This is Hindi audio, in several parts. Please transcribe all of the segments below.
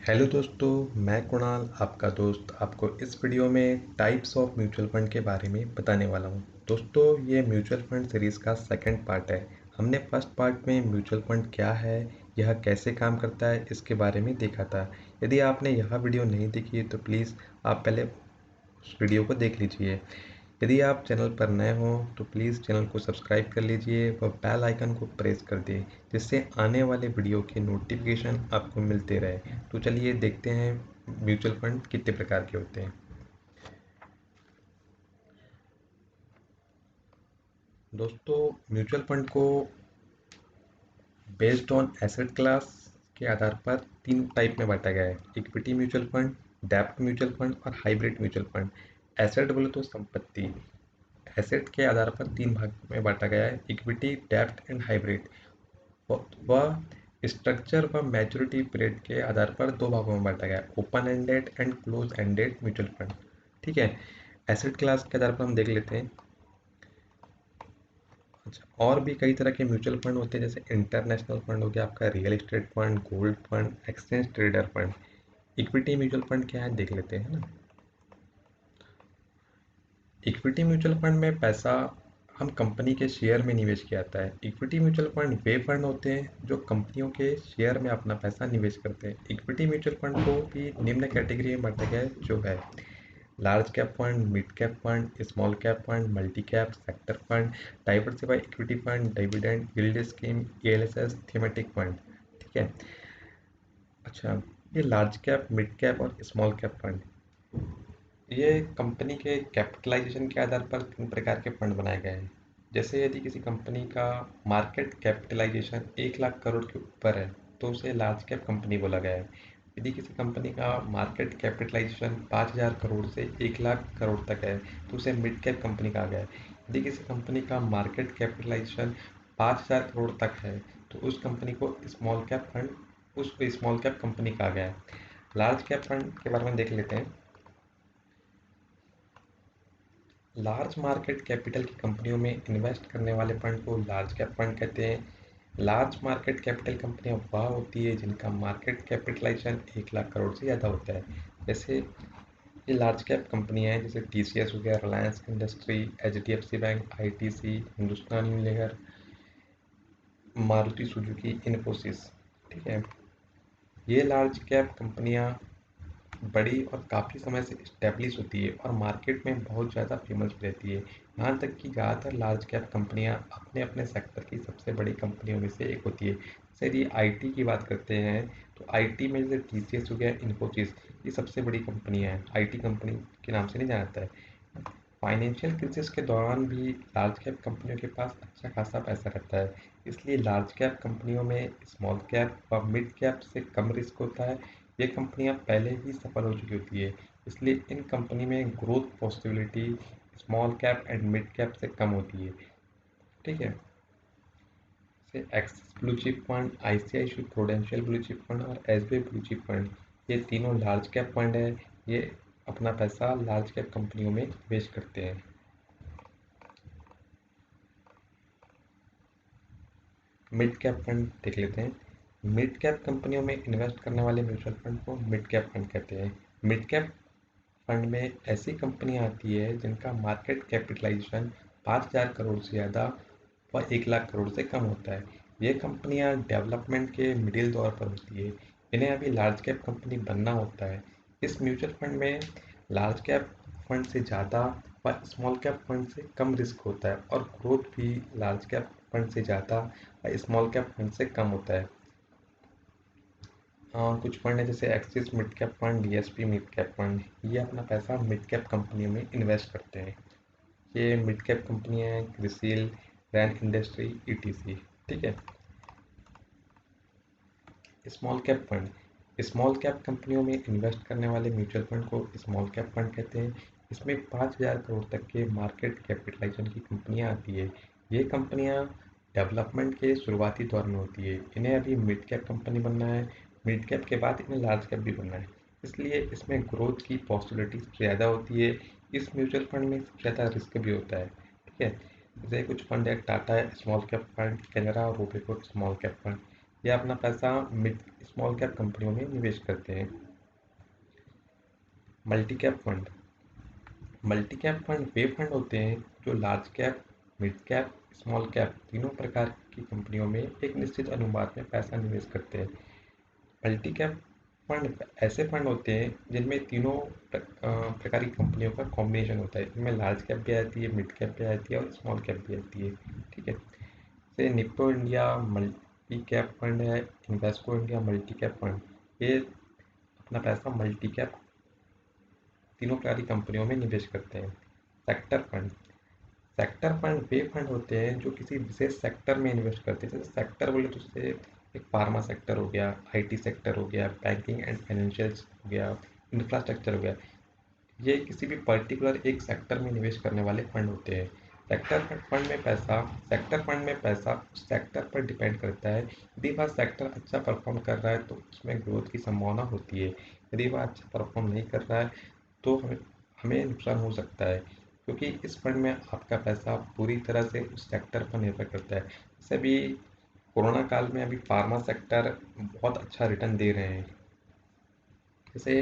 हेलो दोस्तों, मैं कुणाल आपका दोस्त आपको इस वीडियो में टाइप्स ऑफ म्यूचुअल फंड के बारे में बताने वाला हूं। दोस्तों, ये म्यूचुअल फंड सीरीज़ का सेकंड पार्ट है। हमने फर्स्ट पार्ट में म्यूचुअल फंड क्या है, यह कैसे काम करता है, इसके बारे में देखा था। यदि आपने यह वीडियो नहीं देखी है तो प्लीज़ आप पहले उस वीडियो को देख लीजिए। यदि आप चैनल पर नए हों तो प्लीज़ चैनल को सब्सक्राइब कर लीजिए व बेल आइकन को प्रेस कर दें, जिससे आने वाले वीडियो के नोटिफिकेशन आपको मिलते रहे। तो चलिए देखते हैं म्यूचुअल फंड कितने प्रकार के होते हैं। दोस्तों, म्यूचुअल फंड को बेस्ड ऑन एसेट क्लास के आधार पर तीन टाइप में बांटा गया है: इक्विटी म्यूचुअल फंड, डेब्ट म्यूचुअल फंड और हाइब्रिड म्यूचुअल फंड। एसेट बोले तो संपत्ति। एसेट के आधार पर तीन भाग में बांटा गया है: इक्विटी, डेब्ट एंड हाइब्रिड। वह स्ट्रक्चर व मैच्योरिटी पीरियड के आधार पर दो भागों में बांटा गया है: open ended and close ended mutual fund. ठीक है, एसेट क्लास के आधार पर हम देख लेते हैं। अच्छा, और भी कई तरह के म्यूचुअल फंड होते हैं, जैसे इंटरनेशनल फंड हो गया आपका, real estate fund, gold fund, exchange trader fund. Equity mutual fund क्या है देख लेते हैं ना। इक्विटी म्यूचुअल फंड में पैसा हम कंपनी के शेयर में निवेश किया जाता है। इक्विटी म्यूचुअल फंड वे फंड होते हैं जो कंपनियों के शेयर में अपना पैसा निवेश करते हैं। इक्विटी म्यूचुअल फंड को भी निम्न कैटेगरी में बांटा गया है, जो है large cap fund, mid cap fund, small cap fund, multi cap, sector fund, diversified equity fund, dividend yield scheme, ELSS, thematic fund. ठीक है। अच्छा, ये लार्ज कैप, मिड कैप और स्मॉल कैप फंड, ये कंपनी के कैपिटलाइजेशन के आधार पर तीन प्रकार के फंड बनाए गए हैं। जैसे यदि किसी कंपनी का मार्केट कैपिटलाइजेशन 1 लाख करोड़ के ऊपर है तो उसे लार्ज कैप कंपनी बोला गया है। यदि किसी कंपनी का मार्केट कैपिटलाइजेशन 5,000 करोड़ से 1 लाख करोड़ तक है तो उसे मिड कैप कंपनी कहा गया है। यदि किसी कंपनी का मार्केट कैपिटलाइजेशन 5,000 करोड़ तक है तो उस कंपनी को स्मॉल कैप फंड, उस स्मॉल कैप कंपनी कहा गया है। लार्ज कैप फंड के बारे में देख लेते हैं। लार्ज मार्केट कैपिटल की कंपनियों में इन्वेस्ट करने वाले फंड को लार्ज कैप फंड कहते हैं। लार्ज मार्केट कैपिटल कंपनियां वह होती है जिनका मार्केट कैपिटलाइजेशन 1 लाख करोड़ से ज़्यादा होता है। जैसे ये लार्ज कैप कंपनियां हैं, जैसे टीसीएस हो गया, Reliance industry, HDFC bank, ITC, Hindustan Unilever, Maruti Suzuki, Infosys. ठीक है, ये लार्ज कैप कंपनियां बड़ी और काफ़ी समय से इस्टेब्लिश होती है और मार्केट में बहुत ज़्यादा फेमस भी रहती है। यहाँ तक कि ज़्यादातर लार्ज कैप कंपनियाँ अपने अपने सेक्टर की सबसे बड़ी कंपनियों में से एक होती है। जैसे यदि आईटी की बात करते हैं तो आईटी में जैसे टीसीएस हो गया, इन्फोसिस, ये सबसे बड़ी कंपनियाँ हैं। आईटी कंपनी के नाम से नहीं जाना जाता है। फाइनेंशियल क्राइसिस के दौरान भी लार्ज कैप कंपनियों के पास अच्छा खासा पैसा रहता है, इसलिए लार्ज कैप कंपनियों में स्मॉल कैप और मिड कैप से कम रिस्क होता है। ये कंपनियां पहले ही सफल हो चुकी होती है, इसलिए इन कंपनी में growth possibility small cap and mid cap से कम होती है। ठीक है, जैसे Axis blue chip fund, ICICI Prudential blue chip fund और एसबीआई ब्लू चिप फंड, ये तीनों लार्ज कैप फंड है। ये अपना पैसा लार्ज कैप कंपनियों में निवेश करते हैं। मिड कैप फंड देख लेते हैं। मिड कैप कंपनियों में इन्वेस्ट करने वाले म्यूचुअल फंड को मिड कैप फंड कहते हैं। मिड कैप फंड में ऐसी कंपनियां आती है जिनका मार्केट कैपिटलाइजेशन 5,000 करोड़ से ज़्यादा व 1 लाख करोड़ से कम होता है। ये कंपनियां डेवलपमेंट के मिडिल दौर पर होती है। इन्हें अभी लार्ज कैप कंपनी बनना होता है। इस म्यूचुअल फंड में लार्ज कैप फंड से ज़्यादा व स्मॉल कैप फंड से कम रिस्क होता है और ग्रोथ भी लार्ज कैप फंड से ज़्यादा व स्मॉल कैप फंड से कम होता है। कुछ फंड है जैसे axis mid cap fund, DSP mid cap fund, ये अपना पैसा मिड कैप कंपनियों में इन्वेस्ट करते हैं। ये मिड कैप कंपनियां हैं क्रिसिल, रैन इंडस्ट्री, ईटीसी। ठीक है। Small cap fund, small cap कंपनियों में इन्वेस्ट करने वाले म्यूचुअल फंड को स्मॉल कैप फंड कहते हैं। इसमें 5,000 करोड़ तक के मार्केट कैपिटलाइजेशन की कंपनियां आती है। ये कंपनियां डेवलपमेंट के शुरुआती दौर में होती है। इन्हें अभी मिड कैप कंपनी बनना है, मिड कैप के बाद इन्हें लार्ज कैप भी बनना है, इसलिए इसमें ग्रोथ की पॉसिबिलिटी सबसे ज़्यादा होती है। इस म्यूचुअल फंड में सबसे ज़्यादा रिस्क भी होता है। ठीक है, जैसे कुछ फंड है, टाटा है स्मॉल कैप फंड, कैनरा और रोबेको स्मॉल कैप फंड, ये अपना पैसा मिड स्मॉल कैप कंपनियों में निवेश करते हैं। Multi cap fund. Multi cap fund वे फंड होते हैं जो large cap, mid cap, small cap तीनों प्रकार की कंपनियों में एक निश्चित अनुपात में पैसा निवेश करते हैं। मल्टी कैप फंड ऐसे फंड होते हैं जिनमें तीनों प्रकार की कंपनियों का कॉम्बिनेशन होता है। इनमें लार्ज कैप भी आती है, मिड कैप भी आती है और स्मॉल कैप भी आती है। ठीक है। जैसे Nippon India multi cap fund है, Invesco India multi cap fund, ये अपना पैसा मल्टी कैप तीनों प्रकार की कंपनियों में निवेश करते हैं। Sector fund. सेक्टर फंड वे फंड होते हैं जो किसी विशेष सेक्टर में इन्वेस्ट करते हैं। जैसे सेक्टर बोले तो उससे एक फार्मा सेक्टर हो गया, आईटी सेक्टर हो गया, बैंकिंग एंड फाइनेंशियल्स हो गया, इंफ्रास्ट्रक्चर हो गया। ये किसी भी पर्टिकुलर एक सेक्टर में निवेश करने वाले फंड होते हैं। सेक्टर फंड में पैसा उस सेक्टर पर डिपेंड करता है। यदि वह सेक्टर अच्छा परफॉर्म कर रहा है तो उसमें ग्रोथ की संभावना होती है। यदि वह अच्छा परफॉर्म नहीं कर रहा है तो हमें हमें नुकसान हो सकता है, क्योंकि इस फंड में आपका पैसा पूरी तरह से उस सेक्टर पर निर्भर करता है। जैसे अभी कोरोना काल में अभी फार्मा सेक्टर बहुत अच्छा रिटर्न दे रहे हैं। जैसे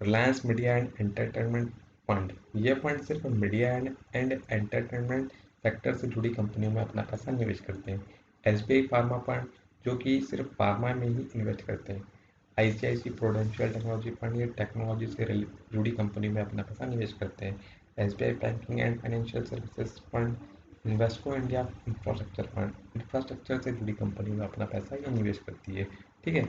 Reliance media and entertainment fund, ये फंड सिर्फ मीडिया एंड एंटरटेनमेंट सेक्टर से जुड़ी कंपनियों में अपना पैसा निवेश करते हैं। एसबीआई फार्मा फंड, जो कि सिर्फ फार्मा में ही इन्वेस्ट करते हैं। आईसीआईसी प्रूडेंशियल टेक्नोलॉजी फंड, ये टेक्नोलॉजी से जुड़ी कंपनी में अपना पैसा निवेश करते हैं। SBI banking and financial services fund, Invesco India infrastructure fund, infrastructure से जुड़ी कंपनी में अपना पैसा ये निवेश करती है। ठीक है।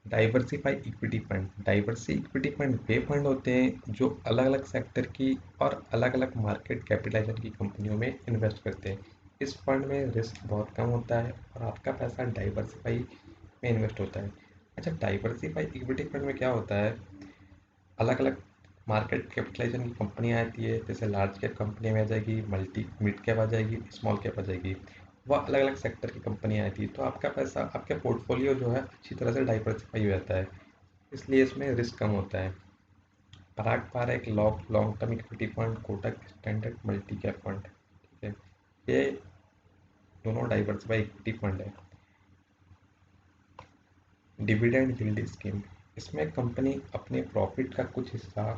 Diversify equity fund. Diverse equity fund वे फंड होते हैं जो अलग अलग सेक्टर की और अलग अलग मार्केट कैपिटलाइजेशन की कंपनियों में इन्वेस्ट करते हैं। इस फंड में रिस्क बहुत कम होता है और आपका पैसा डाइवर्सिफाई में इन्वेस्ट होता है। अच्छा, डाइवर्सिफाई इक्विटी फंड में क्या होता है, अलग अलग मार्केट कैपिटलाइजेशन की कंपनियाँ आती है। जैसे लार्ज कैप कंपनी में आ जाएगी, मल्टी मिड कैप आ जाएगी, स्मॉल कैप आ जाएगी। वह अलग अलग सेक्टर की कंपनियाँ आती है, तो आपका पैसा, आपका पोर्टफोलियो जो है अच्छी तरह से डाइवर्सिफाई हो जाता है, इसलिए इसमें रिस्क कम होता है। पराग पार एक long term equity fund, Kotak standard multi cap fund. ठीक है। ये दोनों डाइवर्सिफाई इक्विटी फंड है। डिविडेंड यील्ड स्कीम, इसमें कंपनी अपने प्रॉफिट का कुछ हिस्सा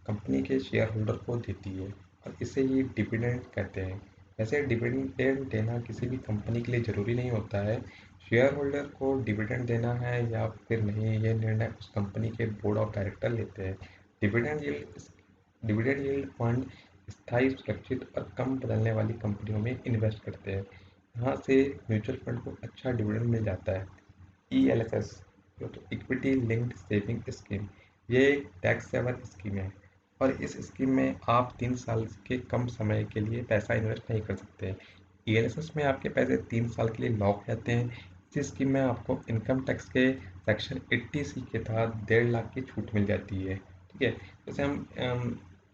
कंपनी के शेयर होल्डर को देती है और इसे ये डिविडेंड कहते हैं। वैसे डिविडेंड देना किसी भी कंपनी के लिए ज़रूरी नहीं होता है। शेयर होल्डर को डिविडेंड देना है या फिर नहीं, ये निर्णय उस कंपनी के बोर्ड ऑफ डायरेक्टर लेते हैं। डिविडेंड यील्ड फंड स्थायी, सुरक्षित और कम बदलने वाली कंपनियों में इन्वेस्ट करते हैं। यहाँ से म्यूचुअल फंड को अच्छा डिविडेंड मिल जाता है। ईएलएसएस, जो तो इक्विटी लिंक्ड सेविंग स्कीम, ये एक टैक्स सेवर स्कीम है और इस स्कीम में आप 3 साल के कम समय के लिए पैसा इन्वेस्ट नहीं कर सकते। ईएलएसएस में आपके पैसे 3 साल के लिए लॉक रहते हैं। इस स्कीम में आपको इनकम टैक्स के सेक्शन 80C के तहत 1.5 लाख की छूट मिल जाती है। ठीक है।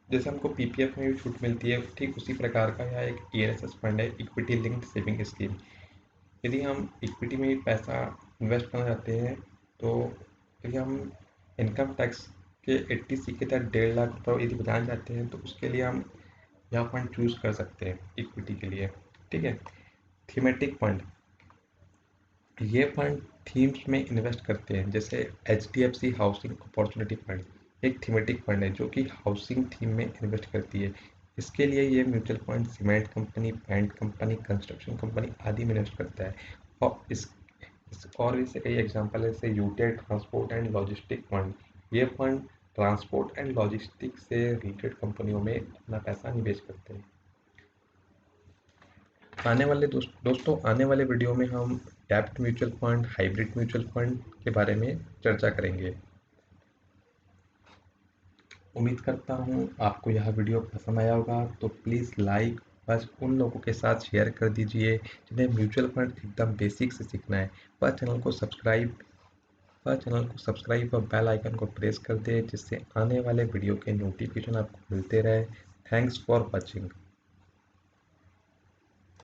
जैसे हमको पीपीएफ में भी छूट मिलती है, ठीक उसी प्रकार का यह एक ईएलएसएस फंड है, इक्विटी लिंक्ड सेविंग स्कीम। यदि हम इक्विटी में पैसा इन्वेस्ट करना चाहते हैं तो यदि हम इनकम टैक्स के 80C के तहत 1.5 लाख रुपये यदि बचाना चाहते हैं तो उसके लिए हम यह फंड चूज कर सकते हैं इक्विटी के लिए। ठीक है। थीमेटिक फंड, ये फंड थीम्स में इन्वेस्ट करते हैं। जैसे HDFC हाउसिंग अपॉर्चुनिटी फंड एक थीमेटिक फंड है जो कि हाउसिंग थीम में इन्वेस्ट करती है। इसके लिए ये mutual fund cement company, paint company, construction company आदि में इन्वेस्ट करता है। और और भी से कई एग्जांपल है, जैसे UTI transport and logistic fund, ये फंड ट्रांसपोर्ट एंड लॉजिस्टिक से रिलेटेड कंपनियों में अपना पैसा निवेश करते हैं। दोस्तों आने वाले वीडियो में हम डेब्ट mutual fund, hybrid mutual fund के बारे में चर्चा करेंगे। उम्मीद करता हूँ आपको यह वीडियो पसंद आया होगा, तो प्लीज़ लाइक बस उन लोगों के साथ शेयर कर दीजिए जिन्हें म्यूचुअल फंड एकदम बेसिक से सीखना है। चैनल को सब्सक्राइब और बेल आइकन को प्रेस कर दें जिससे आने वाले वीडियो के नोटिफिकेशन आपको मिलते रहे। Thanks for watching.